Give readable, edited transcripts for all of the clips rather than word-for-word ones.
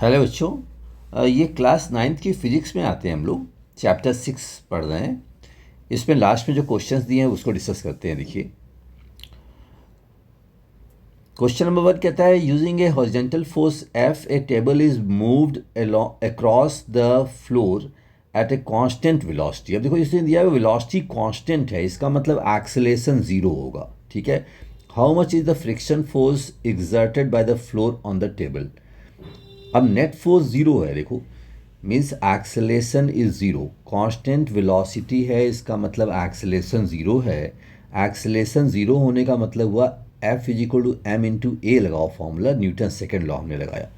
Hello बच्चों। ये class ninth की फिजिक्स में आते हैं। हम लोग चैप्टर 6 पढ़ रहे हैं। इसमें लास्ट में जो क्वेश्चंस दिए हैं उसको डिस्कस करते हैं। देखिए, क्वेश्चन नंबर 1 कहता है, using a horizontal force F a table is moved across the floor at a constant velocity. अब देखो, इसने दिया है वेलोसिटी कांस्टेंट है, इसका मतलब एक्सेलरेशन जीरो होगा। ठीक है। How much is the friction force exerted by the floor on the table. अब नेट फोर्स जीरो है, देखो means acceleration is zero. Constant velocity है, इसका मतलब एक्सेलेशन ज़ीरो है। एक्सेलेशन ज़ीरो होने का मतलब हुआ F is equal to M into A लगाओ, फॉर्मूला न्यूटन सेकेंड लॉ हमने लगाया।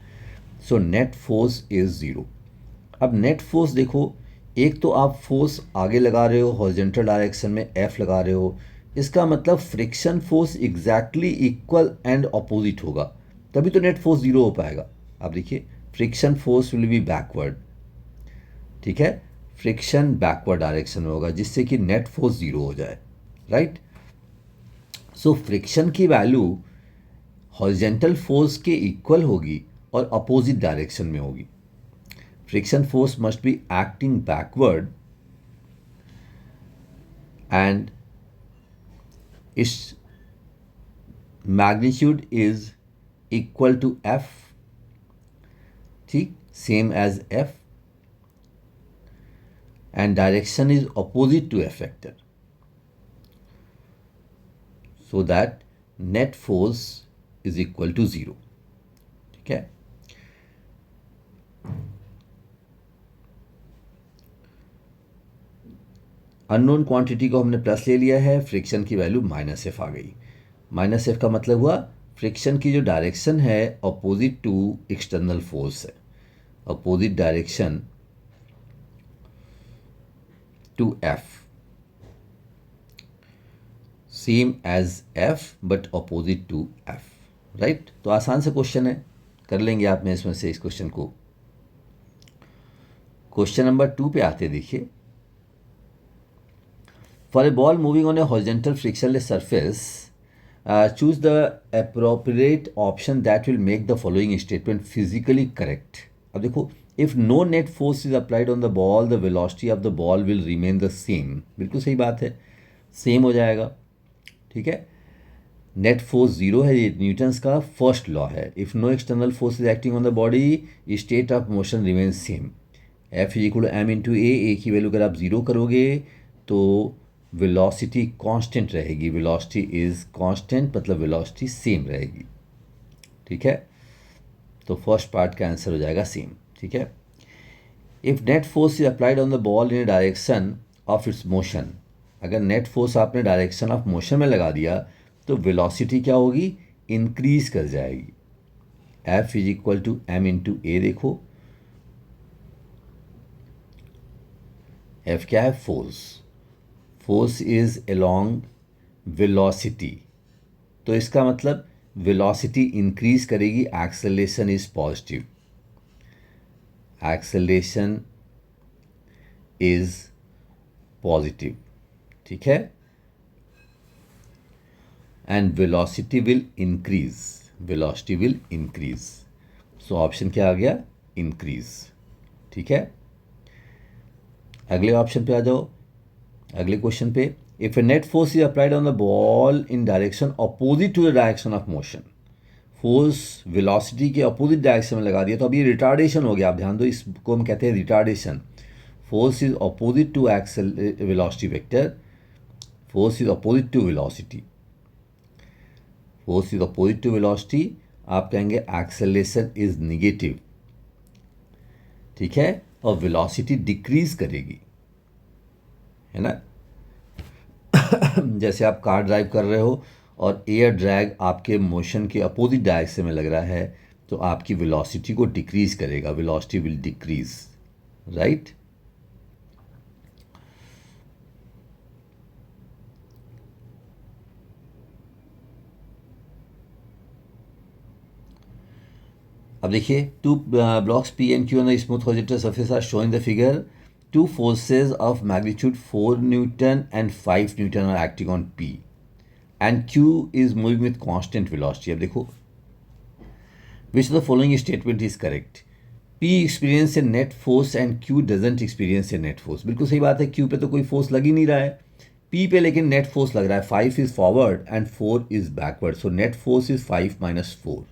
So net force is zero. अब नेट फोर्स देखो, एक तो आप फोर्स आगे लगा रहे हो, हॉरिजॉन्टल डायरेक्शन में एफ लगा रहे हो, इसका मतलब friction force exactly equal and opposite होगा, तभी तो नेट फोर्स ज़ीरो हो पाएगा। अब देखिए, friction force will be backward. ठीक है, फ्रिक्शन बैकवर्ड डायरेक्शन में होगा, जिससे कि नेट फोर्स जीरो हो जाए। राइट। सो फ्रिक्शन की वैल्यू हॉरिजेंटल फोर्स के इक्वल होगी और अपोजिट डायरेक्शन में होगी। Friction force must be acting backward and its magnitude is equal to F. ठीक, same as F, and direction is opposite to F vector, so that net force is equal to zero. ठीक है। Unknown quantity को हमने plus ले लिया है, friction की value minus F आ गई। माइनस एफ का मतलब हुआ फ्रिक्शन की जो डायरेक्शन है अपोजिट टू एक्सटर्नल फोर्स है, opposite direction to F, same as F but opposite to F. Right. तो आसान से क्वेश्चन है, कर लेंगे आप में इसमें से इस क्वेश्चन को। क्वेश्चन नंबर 2 पे आते देखिए, for a ball moving on A horizontal frictionless surface, choose the appropriate option that will make the following statement physically correct. अब देखो, if no net force is applied on the ball, the velocity of the ball will remain the same. बिल्कुल सही बात है, same हो जाएगा। ठीक है। नेट फोर्स जीरो है, ये न्यूटन्स का फर्स्ट लॉ है। If no external force is acting on the body, state of motion remain same. F is equal to M into A की वैल्यू अगर आप जीरो करोगे तो वेलोसिटी कांस्टेंट रहेगी। वेलोसिटी इज कांस्टेंट मतलब velocity same रहेगी। ठीक है। तो फर्स्ट पार्ट का आंसर हो जाएगा सेम। ठीक है। If net force is applied on the ball in direction of its motion, अगर नेट फोर्स आपने डायरेक्शन ऑफ मोशन में लगा दिया तो वेलोसिटी क्या होगी, इंक्रीज कर जाएगी। F is equal to M into A. देखो एफ क्या है, force. Force is along velocity, तो इसका मतलब वेलोसिटी इंक्रीज करेगी, acceleration is positive, acceleration is positive. ठीक है। And velocity will increase, velocity will increase. So option क्या आ गया, इंक्रीज। ठीक है। अगले ऑप्शन पे आ जाओ, अगले क्वेश्चन पे, if a net force is applied on the ball in direction opposite to the direction of motion, force velocity के अपोजिट डायरेक्शन में लगा दिया तो अब ये रिटार्डेशन हो गया। आप ध्यान दो, इसको हम कहते हैं retardation. Force is opposite to accel velocity vector, force is opposite to velocity, force is opposite to velocity, आप कहेंगे एक्सेलरेशन इज निगेटिव। ठीक है। और वेलोसिटी डिक्रीज करेगी, है ना। जैसे आप कार ड्राइव कर रहे हो और एयर ड्रैग आपके मोशन के अपोजिट डायरेक्शन में लग रहा है तो आपकी वेलोसिटी को डिक्रीज करेगा, वेलोसिटी विल डिक्रीज। राइट। अब देखिए, two blocks P and Q on the smooth horizontal surface are showing the figure, two forces of magnitude 4 Newton and 5 Newton are acting on P and Q is moving with constant velocity. अब देखो, which of the following statement is correct? P experience A net force and Q doesn't experience A net force. बिल्कुल सही बात है, Q पे तो कोई force लग ही नहीं रहा है, P पे लेकिन नेट फोर्स लग रहा है। 5 is forward and 4 is backward, so net force is 5 minus 4।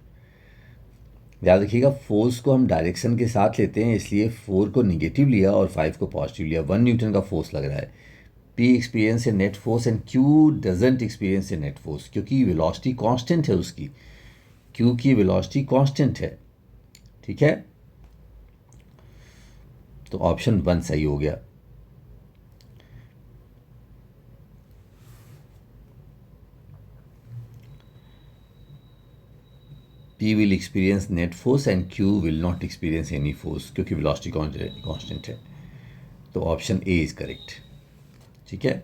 याद रखिएगा, फोर्स को हम डायरेक्शन के साथ लेते हैं, इसलिए 4 को निगेटिव लिया और 5 को पॉजिटिव लिया। 1 न्यूटन का फोर्स लग रहा है। P experience A net force and Q doesn't experience A net force, क्योंकि वेलोसिटी कांस्टेंट है उसकी, Q की वेलोसिटी कांस्टेंट है। ठीक है, तो ऑप्शन 1 सही हो गया। P will experience net force and Q will not experience any force, क्योंकि वेलोसिटी कांस्टेंट है। तो ऑप्शन ए इज करेक्ट। ठीक है,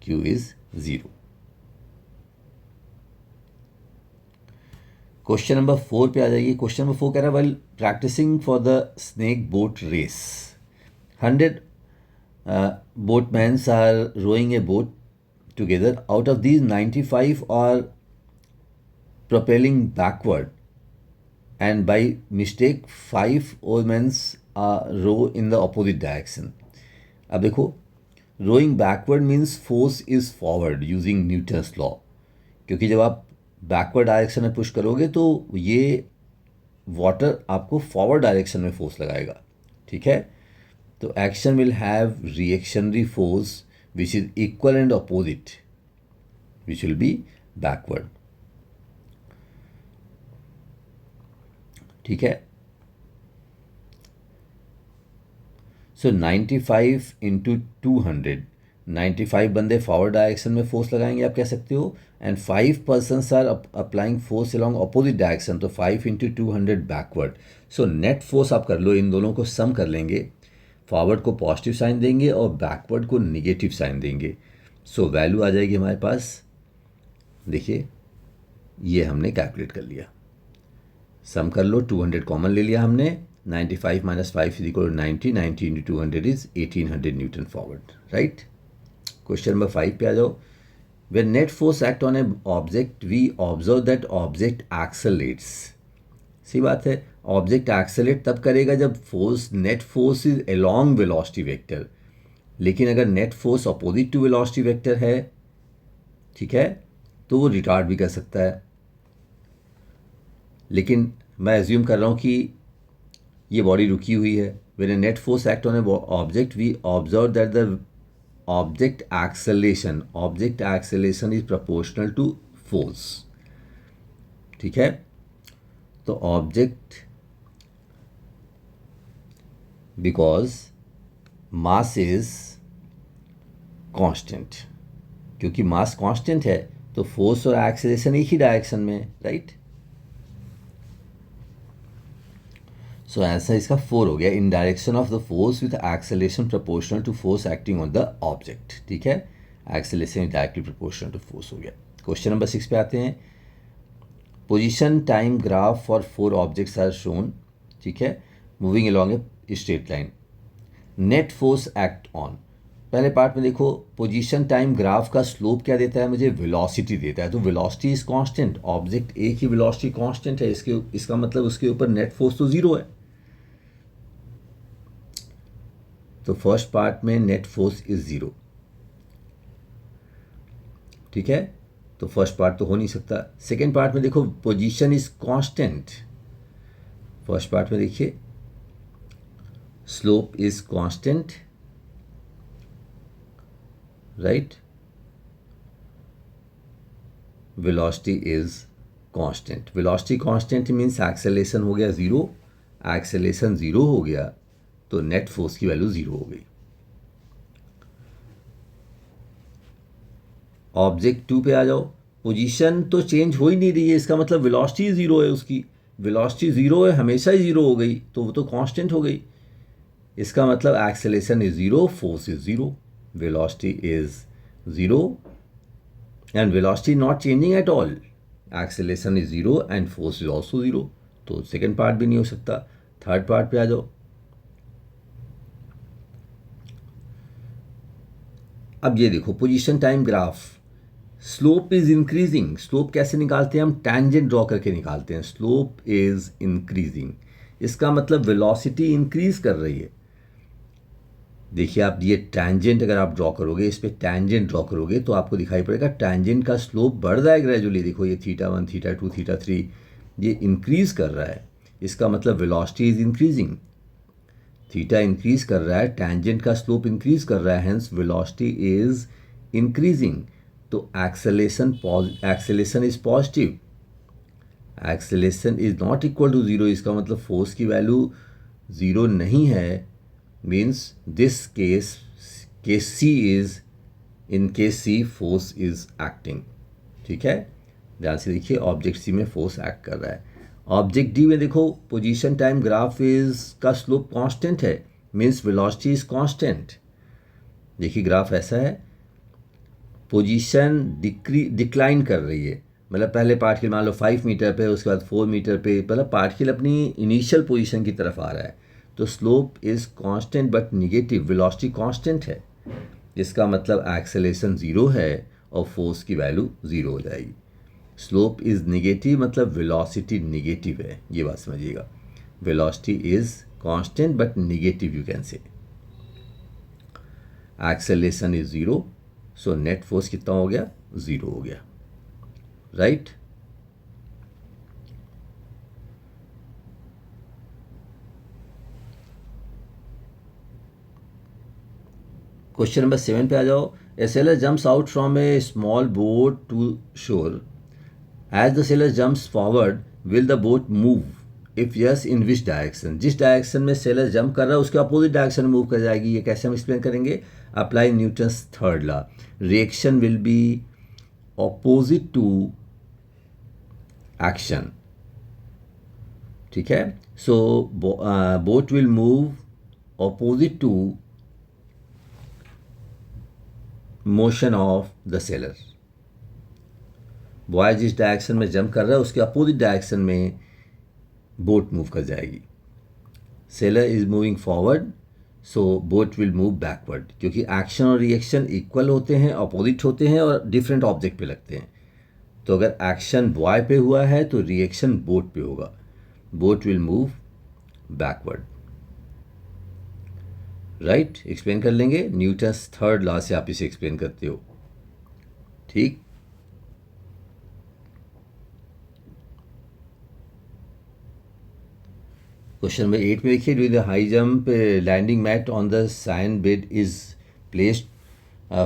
Q इज 0। क्वेश्चन नंबर 4 पे आ जाइए। क्वेश्चन नंबर 4 कह रहा है, well practising for the snake boat race 100 boatmen are rowing a boat together. Out of these, 95 are propelling backward, and by mistake 5 oarsmen row in the opposite direction. अब देखो, rowing backward means force is forward using Newton's law, क्योंकि जब आप backward direction में push करोगे तो ये water आपको फॉरवर्ड डायरेक्शन में फोर्स लगाएगा। ठीक है, तो action will have reactionary force which is equal and opposite, which will be backward. ठीक है, सो 95 इंटू 200, 95 बंदे फॉरवर्ड डायरेक्शन में फोर्स लगाएंगे, आप कह सकते हो, and 5 persons are applying force along opposite direction, तो 5 into 200 backward. So net force आप कर लो, इन दोनों को सम कर लेंगे, फॉरवर्ड को पॉजिटिव साइन देंगे और बैकवर्ड को निगेटिव साइन देंगे। सो वैल्यू आ जाएगी हमारे पास, देखिए ये हमने कैलकुलेट कर लिया। सम कर लो, 200 कॉमन ले लिया हमने, 95 minus 5 is equal to 90, 90 into 200 is 1800 newton forward. Right, question number 5 पे आ जाओ। When net force act on an object, we observe that object accelerates. सी बात है, ऑब्जेक्ट एक्सेलेट तब करेगा जब force, net force is along velocity vector, लेकिन अगर net force opposite to velocity vector है, ठीक है, तो वो रिटार्ड भी कर सकता है। लेकिन मैं एज्यूम कर रहा हूँ कि ये बॉडी रुकी हुई है। When a net force act on a object, we observe that the object acceleration is proportional to force। ठीक है, तो object, because mass is constant, क्योंकि मास कांस्टेंट है तो फोर्स और एक्सेलेरेशन एक ही डायरेक्शन में, राइट। सो आंसर इसका 4 हो गया, in direction of the force with acceleration proportional to force acting on the object. ठीक है, acceleration is directly proportional to force हो गया। क्वेश्चन नंबर 6 पे आते हैं। Position time graph for 4 objects are shown. ठीक है, moving along a straight line, net force act on. पहले पार्ट में देखो, पोजीशन टाइम ग्राफ का स्लोप क्या देता है मुझे, वेलोसिटी देता है, तो वेलोसिटी इज कांस्टेंट, ऑब्जेक्ट एक ही वेलोसिटी कांस्टेंट है, इसका मतलब उसके ऊपर नेट फोर्स तो 0 है। तो फर्स्ट पार्ट में नेट फोर्स इज 0। ठीक है, तो फर्स्ट पार्ट तो हो नहीं सकता। सेकेंड पार्ट में देखो, position is constant, first part में देखिए slope is constant, right, velocity is constant. Velocity constant means acceleration हो गया 0, एक्सेलेरेशन 0 हो गया तो नेट फोर्स की वैल्यू 0 हो गई। ऑब्जेक्ट 2 पे आ जाओ, पोजीशन तो चेंज हो ही नहीं रही है, इसका मतलब वेलोसिटी 0 है, उसकी वेलोसिटी 0 है, हमेशा ही 0 हो गई, तो वो तो कांस्टेंट हो गई। इसका मतलब acceleration is 0, force is 0, velocity is 0 and velocity not changing at all, acceleration is 0 and force is also 0, तो सेकेंड पार्ट भी नहीं हो सकता। थर्ड पार्ट पे आ जाओ। अब ये देखो, position time graph, slope is increasing. Slope कैसे निकालते हैं हम? टैंजेंट ड्रॉ करके निकालते हैं। स्लोप इज इंक्रीजिंग, इसका मतलब वेलोसिटी इंक्रीज कर रही है। देखिए आप ये टैंजेंट अगर आप ड्रॉ करोगे, इस पर टैंजेंट ड्रॉ करोगे तो आपको दिखाई पड़ेगा टैंजेंट का स्लोप बढ़ रहा है ग्रेजुअली। देखो ये θ1 θ2 θ3 ये इंक्रीज कर रहा है, इसका मतलब velocity is increasing. Theta increase कर रहा है, टैंजेंट का स्लोप इंक्रीज कर रहा है, हेंस वेलोसिटी इज इंक्रीजिंग। तो acceleration is positive, acceleration is not equal to zero, इसका मतलब फोर्स की वैल्यू जीरो नहीं है। Means this case C is, in case C force is acting. ठीक है, ध्यान से देखिए, ऑब्जेक्ट सी में फोर्स एक्ट कर रहा है। ऑब्जेक्ट डी में देखो पोजीशन टाइम ग्राफ इज का स्लोप कांस्टेंट है, मीन्स वेलोसिटी इज कांस्टेंट। देखिए ग्राफ ऐसा है, पोजीशन डिक्लाइन कर रही है, मतलब पहले पार्टिकल मान लो 5 मीटर पे, उसके बाद 4 मीटर पे, मतलब पार्टिकल अपनी इनिशियल पोजीशन की तरफ आ रहा है। तो slope is constant but negative, velocity constant है, इसका मतलब एक्सेलेरेशन ज़ीरो है और फोर्स की वैल्यू ज़ीरो हो जाएगी। स्लोप इज़ निगेटिव मतलब वेलोसिटी निगेटिव है, ये बात समझिएगा। Velocity is constant but negative you can say. Acceleration is zero, so net force कितना हो गया? ज़ीरो हो गया, राइट। क्वेश्चन नंबर 7 पे आ जाओ। A sailor jumps out from a small boat to shore, as the sailor jumps forward will the boat move, if yes in which direction. जिस direction में सेलर जंप कर रहा है उसके अपोजिट डायरेक्शन में मूव कर जाएगी। ये कैसे हम एक्सप्लेन करेंगे? Apply Newton's third law, reaction will be opposite to action. ठीक है, so boat will move opposite to motion of the sailor. Boy जिस डायरेक्शन में जंप कर रहा है उसके अपोजिट डायरेक्शन में बोट मूव कर जाएगी। Sailor is moving forward, so boat will move backward, क्योंकि एक्शन और रिएक्शन इक्वल होते हैं, अपोजिट होते हैं और डिफरेंट ऑब्जेक्ट पे लगते हैं। तो अगर एक्शन बॉय पे हुआ है तो रिएक्शन बोट पे होगा, boat will move backward, right. Explain कर लेंगे, न्यूटन्स थर्ड लॉ से आप इसे एक्सप्लेन करते हो। ठीक, क्वेश्चन नंबर 8 में देखिए, during the high jump landing mat on the sand bed is placed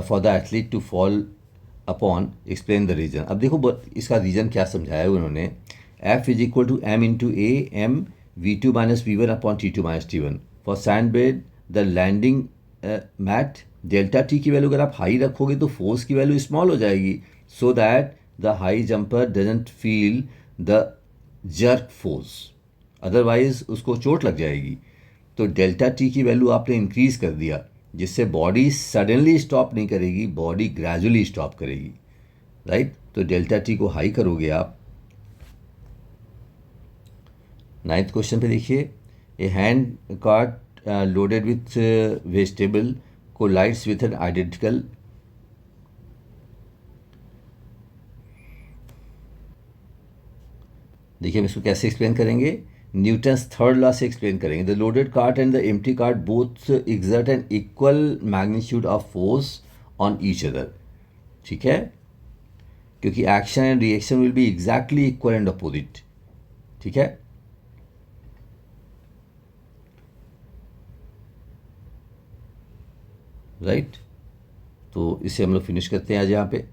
for the athlete to fall upon, explain the reason. अब देखो इसका रीजन क्या समझाया है उन्होंने। F is equal to M into A M V2 minus V1 upon T2 minus T1 for sand bed the landing mat. Delta T की value अगर आप हाई रखोगे तो फोर्स की वैल्यू स्मॉल हो जाएगी, so that the high jumper doesn't feel the jerk force, otherwise उसको चोट लग जाएगी। तो डेल्टा टी की वैल्यू आपने इंक्रीज कर दिया, जिससे बॉडी सडनली स्टॉप नहीं करेगी, बॉडी ग्रेजुअली स्टॉप करेगी, राइट। तो डेल्टा टी को हाई करोगे आप। 9th क्वेश्चन पे देखिए, a hand cart loaded with vegetable collides with an identical, देखिए हम इसको कैसे एक्सप्लेन करेंगे, न्यूटन्स थर्ड लॉ से एक्सप्लेन करेंगे। The loaded cart and the empty cart both exert an equal magnitude of force on each other. ठीक है, क्योंकि action and reaction will be exactly equal and opposite. ठीक है, right. तो इसे हम लोग फिनिश करते हैं आज यहाँ पे।